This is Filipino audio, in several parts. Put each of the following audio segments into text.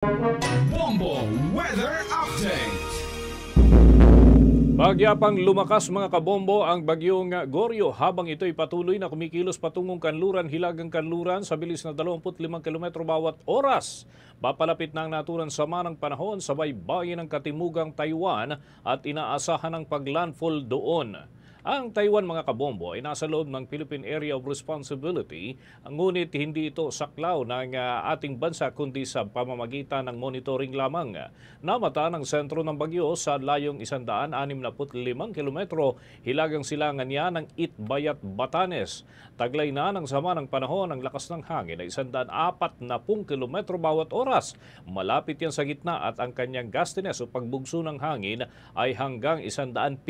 Bombo Weather Update. Pagyapang lumakas mga kabombo ang bagyong Goryo habang ito'y patuloy na kumikilos patungong Kanluran, Hilagang Kanluran sa bilis na 25 km bawat oras. Papalapit na ang naturang sama ng panahon sa baybayin ng Katimugang Taiwan at inaasahan ang paglandfall doon. Ang Taiwan mga kabombo ay nasa loob ng Philippine Area of Responsibility, ngunit hindi ito saklaw ng ating bansa kundi sa pamamagitan ng monitoring lamang. Namata ng sentro ng bagyo sa layong 165 kilometro hilagang silangan niya ng Itbayat, Batanes. Taglay na ng sama ng panahon ang lakas ng hangin ay 140 kilometro bawat oras. Malapit yan sa gitna at ang kanyang gustiness o pagbugso ng hangin ay hanggang 170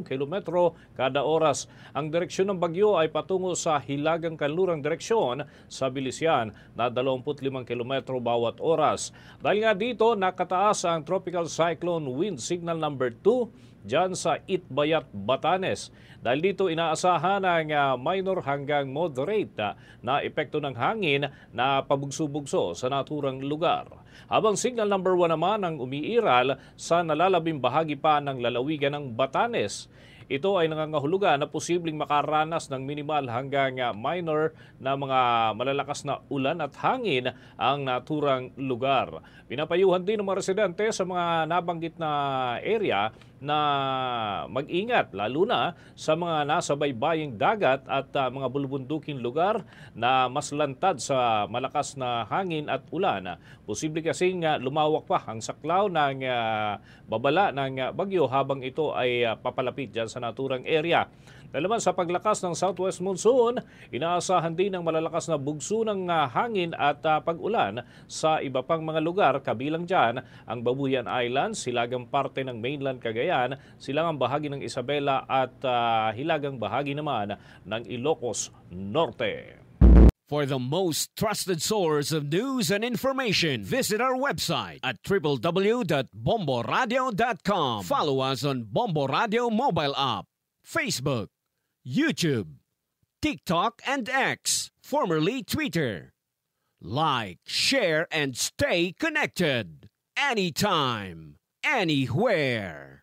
kilometro kada oras. Ang direksyon ng bagyo ay patungo sa Hilagang Kanlurang direksyon sa bilis yan na 25 km bawat oras. Dahil nga dito nakataas ang Tropical Cyclone Wind Signal number 2 dyan sa Itbayat, Batanes. Dahil dito inaasahan ang minor hanggang moderate na epekto ng hangin na pabugso-bugso sa naturang lugar. Habang signal number 1 naman ang umiiral sa nalalabing bahagi pa ng lalawigan ng Batanes. Ito ay nangangahulugan na posibleng makaranas ng minimal hanggang minor na mga malalakas na ulan at hangin ang naturang lugar. Pinapayuhan din ng mga residente sa mga nabanggit na area na mag-ingat lalo na sa mga nasa baybaying dagat at mga bulubunduking lugar na mas lantad sa malakas na hangin at ulan. Posible kasing lumawak pa ang saklaw ng babala ng bagyo habang ito ay papalapit dyan sa naturang area. Dalaman sa paglakas ng southwest monsoon, inaasahan din ng malalakas na bugso ng hangin at pag-ulan sa iba pang mga lugar, kabilang dyan ang Babuyan Islands, silagang parte ng mainland Cagayan, silangang bahagi ng Isabela at hilagang bahagi naman ng Ilocos Norte. For the most trusted source of news and information, visit our website at www.bomboradio.com. Follow us on Bombo Radio mobile app, Facebook, YouTube, TikTok, and X, formerly Twitter. Like, share, and stay connected. Anytime, anywhere.